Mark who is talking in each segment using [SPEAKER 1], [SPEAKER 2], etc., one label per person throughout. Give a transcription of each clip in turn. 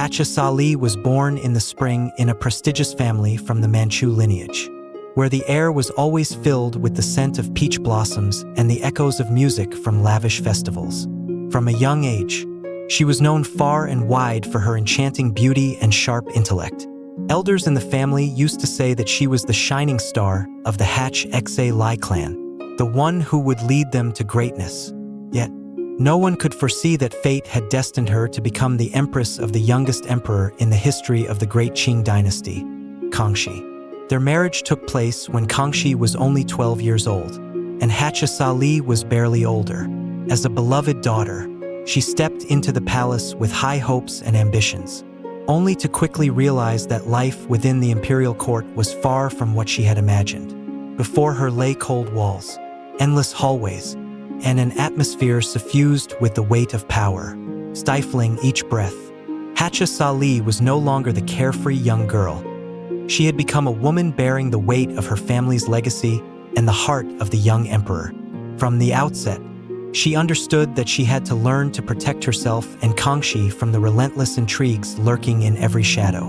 [SPEAKER 1] Hacha Sa Lee was born in the spring in a prestigious family from the Manchu lineage, where the air was always filled with the scent of peach blossoms and the echoes of music from lavish festivals. From a young age, she was known far and wide for her enchanting beauty and sharp intellect. Elders in the family used to say that she was the shining star of the Hacha Sa Lee clan, the one who would lead them to greatness. Yet, no one could foresee that fate had destined her to become the empress of the youngest emperor in the history of the great Qing dynasty, Kangxi. Their marriage took place when Kangxi was only 12 years old, and Hacha Sa Lee was barely older. As a beloved daughter, she stepped into the palace with high hopes and ambitions, only to quickly realize that life within the imperial court was far from what she had imagined. Before her lay cold walls, endless hallways, and an atmosphere suffused with the weight of power, stifling each breath. Hacha Sa Lee was no longer the carefree young girl. She had become a woman bearing the weight of her family's legacy and the heart of the young emperor. From the outset, she understood that she had to learn to protect herself and Kangxi from the relentless intrigues lurking in every shadow.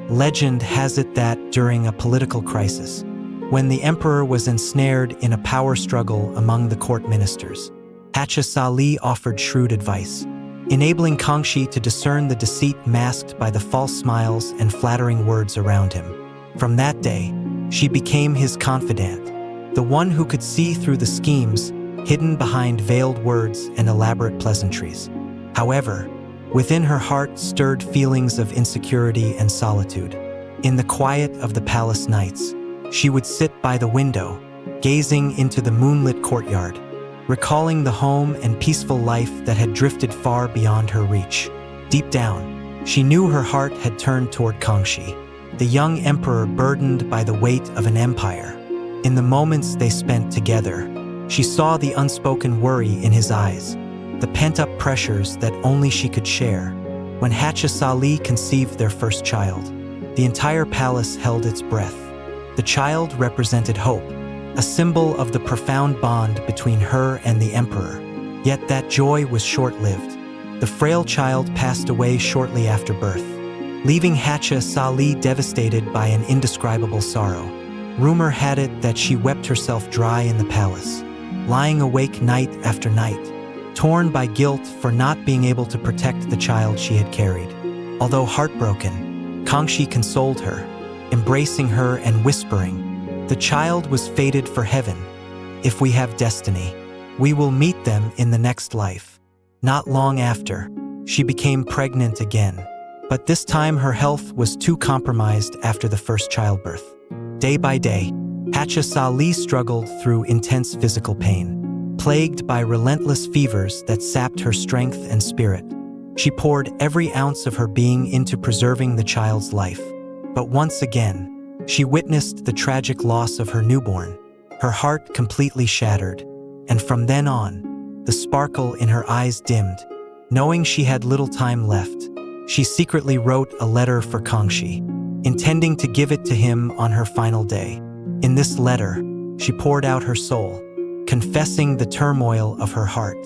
[SPEAKER 1] Legend has it that during a political crisis, when the emperor was ensnared in a power struggle among the court ministers, Hacha Sa Lee offered shrewd advice, enabling Kangxi to discern the deceit masked by the false smiles and flattering words around him. From that day, she became his confidant, the one who could see through the schemes hidden behind veiled words and elaborate pleasantries. However, within her heart stirred feelings of insecurity and solitude. In the quiet of the palace nights, she would sit by the window, gazing into the moonlit courtyard, recalling the home and peaceful life that had drifted far beyond her reach. Deep down, she knew her heart had turned toward Kangxi, the young emperor burdened by the weight of an empire. In the moments they spent together, she saw the unspoken worry in his eyes, the pent-up pressures that only she could share. When Hacha Sa Lee conceived their first child, the entire palace held its breath. The child represented hope, a symbol of the profound bond between her and the emperor. Yet that joy was short-lived. The frail child passed away shortly after birth, leaving Hacha Sa Lee devastated by an indescribable sorrow. Rumor had it that she wept herself dry in the palace, lying awake night after night, torn by guilt for not being able to protect the child she had carried. Although heartbroken, Kangxi consoled her, embracing her and whispering, "The child was fated for heaven. If we have destiny, we will meet them in the next life." Not long after, she became pregnant again, but this time her health was too compromised after the first childbirth. Day by day, Hacha Sa Lee struggled through intense physical pain, plagued by relentless fevers that sapped her strength and spirit. She poured every ounce of her being into preserving the child's life. But once again, she witnessed the tragic loss of her newborn, her heart completely shattered, and from then on, the sparkle in her eyes dimmed. Knowing she had little time left, she secretly wrote a letter for Kangxi, intending to give it to him on her final day. In this letter, she poured out her soul, confessing the turmoil of her heart,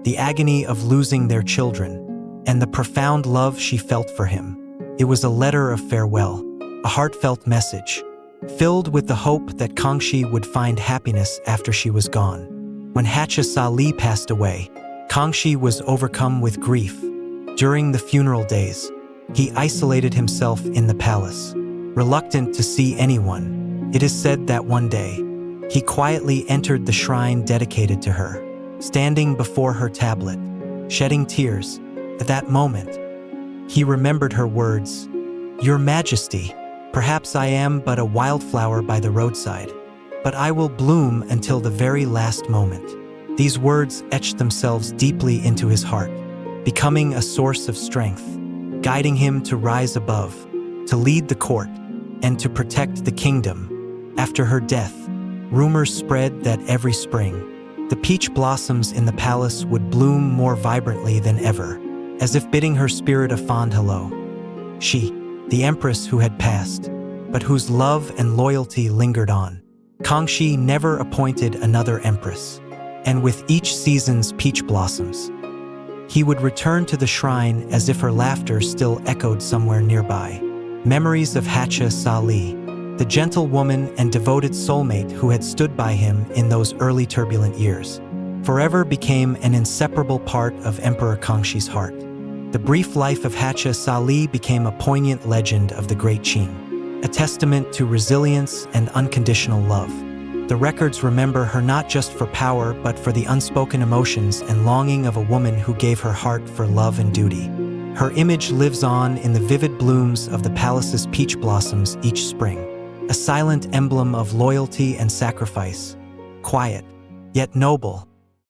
[SPEAKER 1] the agony of losing their children, and the profound love she felt for him. It was a letter of farewell, a heartfelt message, filled with the hope that Kangxi would find happiness after she was gone. When Hacha Sa Lee passed away, Kangxi was overcome with grief. During the funeral days, he isolated himself in the palace, reluctant to see anyone. It is said that one day, he quietly entered the shrine dedicated to her, standing before her tablet, shedding tears. At that moment, he remembered her words, "Your Majesty, perhaps I am but a wildflower by the roadside, but I will bloom until the very last moment." These words etched themselves deeply into his heart, becoming a source of strength, guiding him to rise above, to lead the court, and to protect the kingdom. After her death, rumors spread that every spring, the peach blossoms in the palace would bloom more vibrantly than ever, as if bidding her spirit a fond hello. She, the empress who had passed, but whose love and loyalty lingered on. Kangxi never appointed another empress, and with each season's peach blossoms, he would return to the shrine as if her laughter still echoed somewhere nearby. Memories of Hacha Sa Lee, the gentle woman and devoted soulmate who had stood by him in those early turbulent years, forever became an inseparable part of Emperor Kangxi's heart. The brief life of Hacha Sa Lee became a poignant legend of the Great Qing, a testament to resilience and unconditional love. The records remember her not just for power but for the unspoken emotions and longing of a woman who gave her heart for love and duty. Her image lives on in the vivid blooms of the palace's peach blossoms each spring, a silent emblem of loyalty and sacrifice, quiet, yet noble,